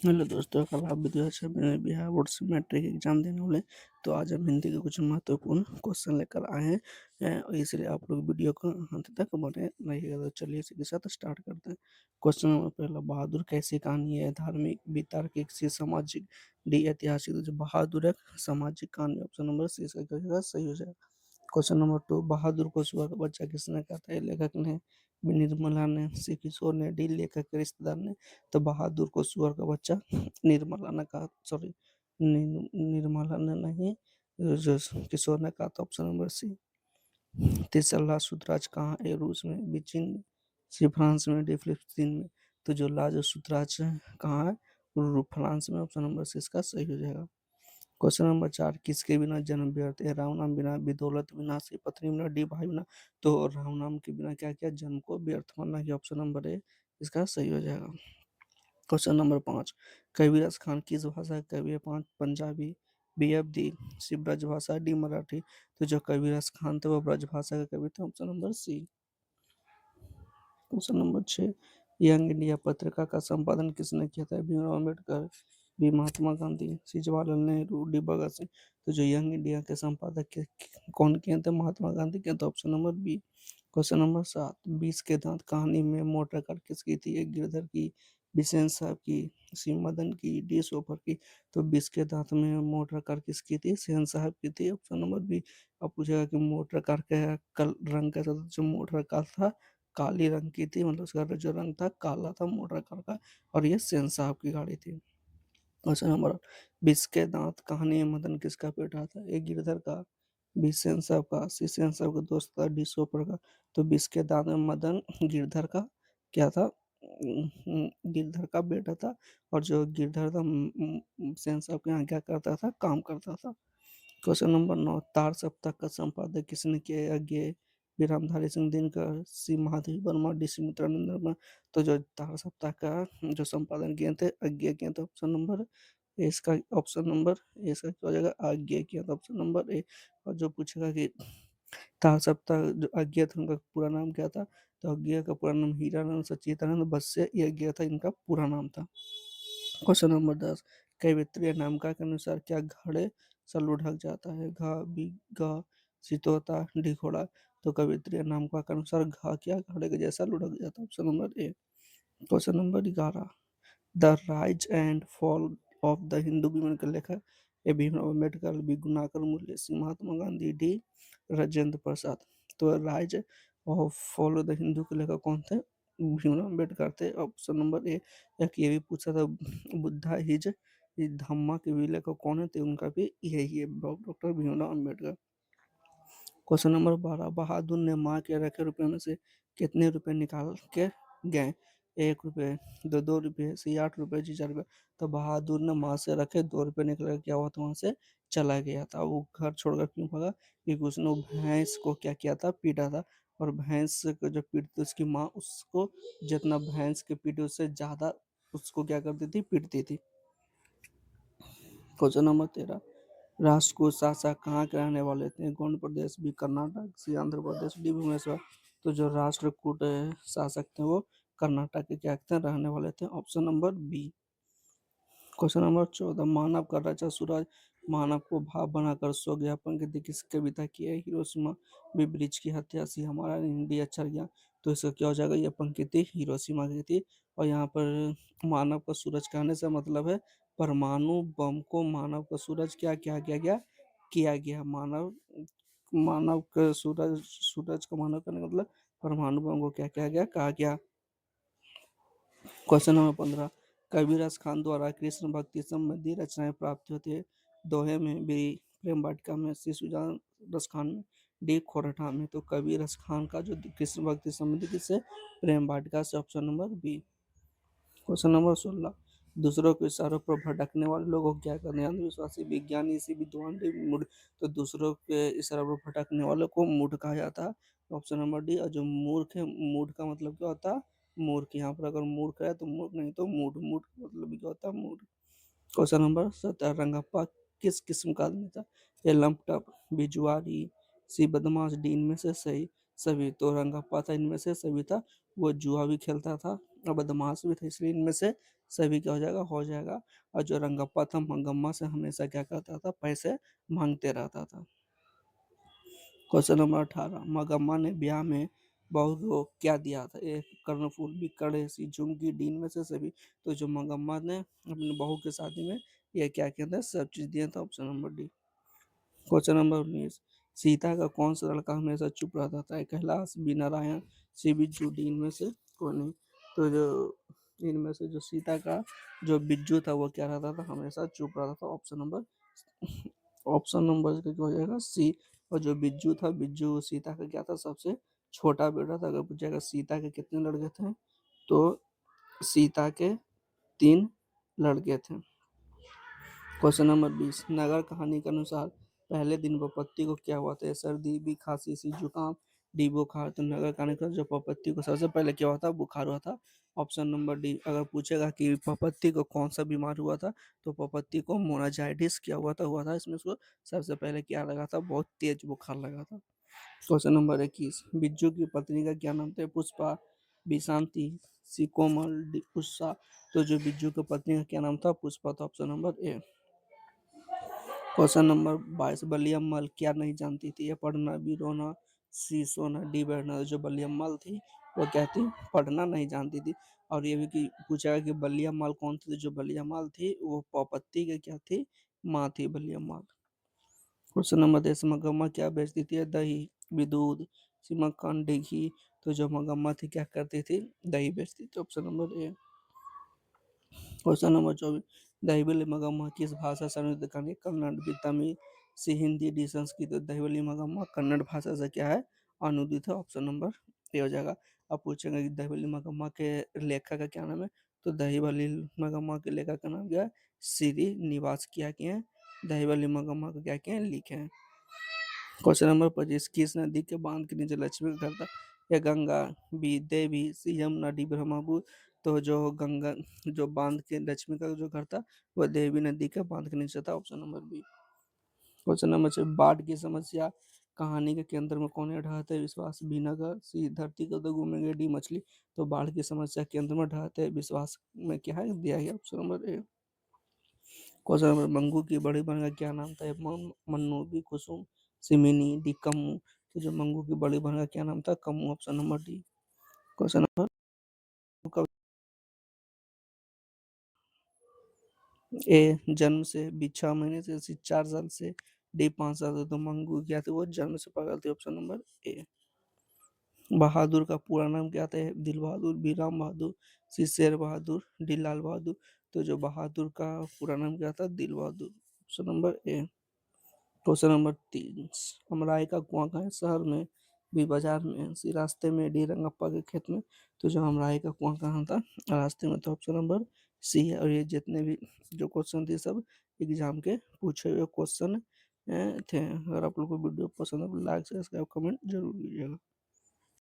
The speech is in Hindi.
हेलो दोस्तों, कल आप विद्यार्थी में बिहार बोर्ड से मैट्रिक एग्जाम देने वाले। तो आज हम हिंदी के कुछ महत्वपूर्ण क्वेश्चन लेकर आए हैं। और इसलिए आप लोग वीडियो को अंत तक बने रहिएगा। तो चलिए इसी के साथ स्टार्ट करते हैं। क्वेश्चन नंबर पहला, बहादुर कैसी कहानी है? धार्मिक, बी तार्किक, सी सामाजिक, डी ऐतिहासिक। तो जो बहादुर है सामाजिक कहानी, ऑप्शन नंबर सी इसका क्या हो जाएगा? सही हो जाएगा। क्वेश्चन नंबर टू, बहादुर को सुअर का बच्चा किसने कहा था? ए लेखक ने, बी निर्मला ने, सी किशोर ने, डी लेखक के रिश्तेदार ने। तो बहादुर को सुअर का बच्चा निर्मला ने कहा, सॉरी, निर्मला ने नहीं, जो किशोर ने कहा था, ऑप्शन नंबर सी। तीसरा, लाल सूतराज कहाँ? ए रूस में, बी चीन में, सी फ्रांस में, डी फिलिस्तीन में। तो जो लाल सूतराज कहाँ है? फ्रांस में, ऑप्शन नंबर सी इसका सही हो जाएगा। क्वेश्चन नंबर चार, किसके बिना जन्म व्यर्थ है? राम नाम बिना, बी दौलत बिना, सी पत्नी बिना, डी भाई बिना। तो राम नाम के बिना क्या किया? जन्म को व्यर्थ माना गया, ऑप्शन नंबर ए इसका सही हो जाएगा। क्वेश्चन नंबर पाँच, कबीरस खान किस भाषा का कवि है? पाँच, पंजाबी, बी अवधी, सी ब्रजभाषा, डी मराठी। तो जो कबीरस खान थे वो ब्रजभाषा का कवि थे, option number C. Question number छः, यंग इंडिया पत्रिका का संपादन किसने किया था? Bhimrao Ambedkar, B Mahatma Gandhi, C Jawaharlal Nehru, D Bhagat Singh. तो जो यंग इंडिया के संपादक कौन किए थे? महात्मा गांधी के। तो option number B. Question number सात, बीस के दांत कहानी में मोटर कार किसकी थी? एक गिरधर की, बी सेन साहब की, सी मदन की, डी सोफर की। तो बीस के दांत में मोटर कार किसकी थी? सेन साहब की थी, ऑप्शन नंबर बी। अब पूछेगा कि मोटर कार का कल रंग कैसा था? जो मोटर कार था काली रंग की थी, मतलब उसका जो रंग था काला था मोटर कार का। और ये सेन साहब की गाड़ी थी। क्वेश्चन नंबर 20, के दांत कहानी में मदन किसका बेटा था? ए गिरधर का, बी सेन साहब का, सी सेन साहब का दोस्त था, डी सोपर का। तो 20 के दांत में मदन गिरधर का क्या था? गिरधर का बेटा था। और जो गिरधर था सेन साहब के यहाँ क्या करता था? काम करता था। क्वेश्चन नंबर 9, तार सप्ताह का संपादक किसने किया? अज्ञे, बी रामधारी सिंह दिनकर, सी महादेवी वर्मा, डी सुमित्रानंद वर्मा। तो जो तार सप्ताह का जो संपादन किए थे अज्ञे किए थे, ऑप्शन नंबर ए इसका, ऑप्शन नंबर ए इसका क्या हो जाएगा? अज्ञे किया था, ऑप्शन नंबर ए। और जो पूछेगा कि तार सप्ताह जो अज्ञे थे उनका पूरा नाम क्या था? तो अज्ञे का पूरा नाम हीरानंद सच्चिदानंद बस्से ये अज्ञे था, इनका पूरा नाम था। क्वेश्चन नंबर 10, कवित्रीय नामका के अनुसार क्या घड़े सलू ढक जाता है? घा, बी, गा, सितोता, डी घोड़ा। तो कवित्रीय नामका के अनुसार घा क्या घड़े के जैसा लुढ़क जाता है, option number A. Question number 11, the rise and fall of the Hindu women के लेखक? ए भीमराव अम्बेडकर, बी गुणाकर मूल्य, सी महात्मा गांधी, डी राजेंद्र प्रसाद। तो rise of fall of the Hindu के लेखक कौन थे? भीमराव अम्बेडकर थे, ऑप्शन नंबर ए। एक ये भी पूछा था, बुद्धा हिज धम्मा के भी लेखक कौन है? तो उनका भी यही है, doctor Bhimrao Ambedkar. Question number 12, बहादुर ने माँ के रखे रुपए में से कितने रुपए निकाल के गए? 1 रुपये, दो 2 रुपये, सी 8 रुपये, जी 4 रुपये। तो बहादुर ने माँ से रखे 2 रुपये निकल कर क्या हुआ था? वहां से चला गया था। वो घर छोड़कर क्यों भागा? क्योंकि उसने वो भैंस को क्या किया था? पीटा था। और भैंस को जब पीटती उसकी माँ उसको जितना भैंस के पीटे उससे ज्यादा उसको क्या करती थी? पीटती थी। क्वेश्चन नंबर 13, राष्ट्रकूट शासक कहाँ के रहने वाले थे? गोंड प्रदेश, बी कर्नाटक, सी आंध्र प्रदेश, डी भुवनेश्वर। तो जो राष्ट्रकूट शासक थे वो कर्नाटक के क्या थे? रहने वाले थे, option number B. Question number 14, मानव का रचा सूरज मानव को भाव बनाकर स्व ज्ञापन की थी किस कविता की है? हिरोशिमा, बी ब्रिज की हत्या, सी हमारा इंडिया चल गया। तो इसका क्या हो जाएगा? ये पंक्ति हिरोशिमा की थी। और यहाँ पर मानव का सूरज कहने से मतलब है परमाणु बम को मानव का सूरज क्या क्या किया गया? किया गया। मानव मानव का सूरज सूरज का मानव करने का मतलब परमाणु बम को क्या किया गया? कहा गया। क्वेश्चन नंबर 15, कबीरस खान द्वारा कृष्ण भक्ति संबंधी रचनाएं प्राप्त होती है? दोहे में, बी प्रेम वाटिका में, सी सुजान रस खान में, डी खोरठा में। तो कबीरस खान का जो कृष्ण भक्ति संबंधी किससे? प्रेम वाटिका से, option number B. Question number 16, दूसरों के इशारों पर भटकने वाले लोगों को क्या करते हैं? अंधविश्वासी, विज्ञानी, सी विद्वान, डी मूढ़। तो दूसरों के इशारों पर भटकने वालों को मूढ़ कहा जाता है, ऑप्शन नंबर डी। और जो मूर्ख है, मूढ़ का मतलब क्या होता है? मूर्ख। यहाँ पर अगर मूर्ख है तो मूर्ख, नहीं तो मूढ़। मूढ़ का मतलब भी क्या होता है? मूढ़। क्वेश्चन नंबर 17, रंगप्पा किस किस्म का आदमी था? ए लंपटप, बी जुआरी, सी बदमाश, डी इनमें से सही सभी। तो रंगप्पा था इनमें से सभी था। वो जुआ भी खेलता था और बदमाश भी था, इसलिए इनमें से सभी क्या हो जाएगा। और जो रंगप्पा था मंगम्मा से हमेशा क्या करता था, पैसे मांगते रहता था। क्वेश्चन नंबर 18, मगम्मा ने ब्याह में बहू को क्या दिया था? एक कर्णफूल, बी कड़े, सी झुमकी, डी में से सभी। तो जो मगम्मा ने अपनी बहू की शादी में यह क्या किया था, सब चीज दिया था, option number D. Question number 19, Sita का कौन सा लड़का हमेशा चुप रहता था? कैलाश, बी नारायण, सी बिज्जू, डी इनमें से कोई नहीं। तो जो इनमें से जो सीता का जो बिज्जू था वो क्या रहता था, हमेशा चुप रहता था, ऑप्शन नंबर इसका क्या हो जाएगा, सी। और जो बिज्जू था, बिज्जू सीता का क्या था, सबसे छोटा बेटा था। अगर पूछेगा सीता के कितने लड़के थे, तो सीता के 3 लड़के थे। क्वेश्चन नंबर 20, नगर कहानी के अनुसार पहले दिन पपत्ती को क्या हुआ था? सर्दी, बी खांसी, सी जुकाम, डी बुखार। तो नगर कहानी का जो पपत्ती को सबसे पहले क्या हुआ था, बुखार हुआ था, ऑप्शन नंबर डी। अगर पूछेगा कि पपत्ती को कौन सा बीमार हुआ था, तो पपत्ती को मोनाजाइटिस क्या हुआ था इसमें उसको सबसे पहले क्या लगा था, बहुत तेज बुखार लगा था। क्वेश्चन नंबर 21, बिज्जू की पत्नी का क्या नाम था? पुष्पा, बी शांति, सी कोमल, डी उषा। तो जो बिज्जू की पत्नी का क्या नाम था, पुष्पा था, option number A. Question number 22, बलियम्मल क्या नहीं जानती थी? ये पढ़ना, बी रोना, सी सोना, डी बैठना। जो बलियम्मल थी वो क्या थी, पढ़ना नहीं जानती थी। और ये भी कि पूछा कि बलियम्मल कौन थी? तो जो बलियम्मल थी वो पपत्ती के क्या थी, माँ थी बलियम्मल। क्वेश्चन नंबर 23, मगम्मा क्या बेचती थी? दही, बी दूध, सी मक्खन, डी घी। तो जो मगम्मा थी क्या करती थी, दही बेचती थी, option number A. Question number 24, दहिबली मगम्मा किस भाषा से अनुवादित कहानी? कन्नड़, बी तमिल, सी हिंदी, डी संस्कृत। तो दहिबली मगम्मा कन्नड़ भाषा से क्या है, अनुदित है, ऑप्शन नंबर ए हो जाएगा। अब पूछेंगे कि दहिबली मगम्मा के लेखक का क्या नाम है? तो दहिबली मगम्मा के लेखक का नाम क्या है, श्री निवास क्या किए हैं, दहिबली मगम्मा को क्या किए हैं, लिखे हैं। क्वेश्चन नंबर 25, किस नदी के बांध के नीचे लक्ष्मी का घर था? ए गंगा, बी देवी, सी यमुना, डी ब्रह्मपुत्र। तो जो गंगा जो बांध के लक्ष्मी का जो घर था वह देवी नदी के बांध के नीचे था, option number B. Question number 6, बाढ़ की समस्या कहानी के केंद्र में कौन है? ढहाते विश्वास, बी नगर, सी धरती को तो घूमेंगे, डी मछली। तो बाढ़ की समस्या केंद्र में ढहाते विश्वास में क्या है, दिया गया, option number A. Question number, Mangu की बड़ी बहन का क्या नाम था? मन्नू, बी कुसुम, सी मिनी, डी कम्मू। तो जो मंगू की बड़ी बहन का क्या नाम था, Kammu, option number D. Question number, A जन्म से, बी 6 महीने से, सी 4 साल से, डी 5 साल से। तो मंगू क्या थे, वो जन्म से पागल थे, ऑप्शन नंबर ए। बहादुर का पूरा नाम क्या था? दिल बहादुर, बी राम बहादुर, सी शेर बहादुर, डी लाल बहादुर। तो जो बहादुर का पूरा नाम क्या था, Dil Bahadur, option number A. Question number 3, अमराई का कुआं कहाँ है? शहर में, बी बाजार में, सी रास्ते में, डी रंगप्पा के खेत में। तो जो अमराई का कुआं कहाँ था, रास्ते में, तो ऑप्शन नंबर सी है। और ये जितने भी जो क्वेश्चन थे सब एग्जाम के पूछे हुए क्वेश्चन थे। अगर आप लोग को वीडियो पसंद है तो लाइक सब्सक्राइब कमेंट जरूर कीजिएगा।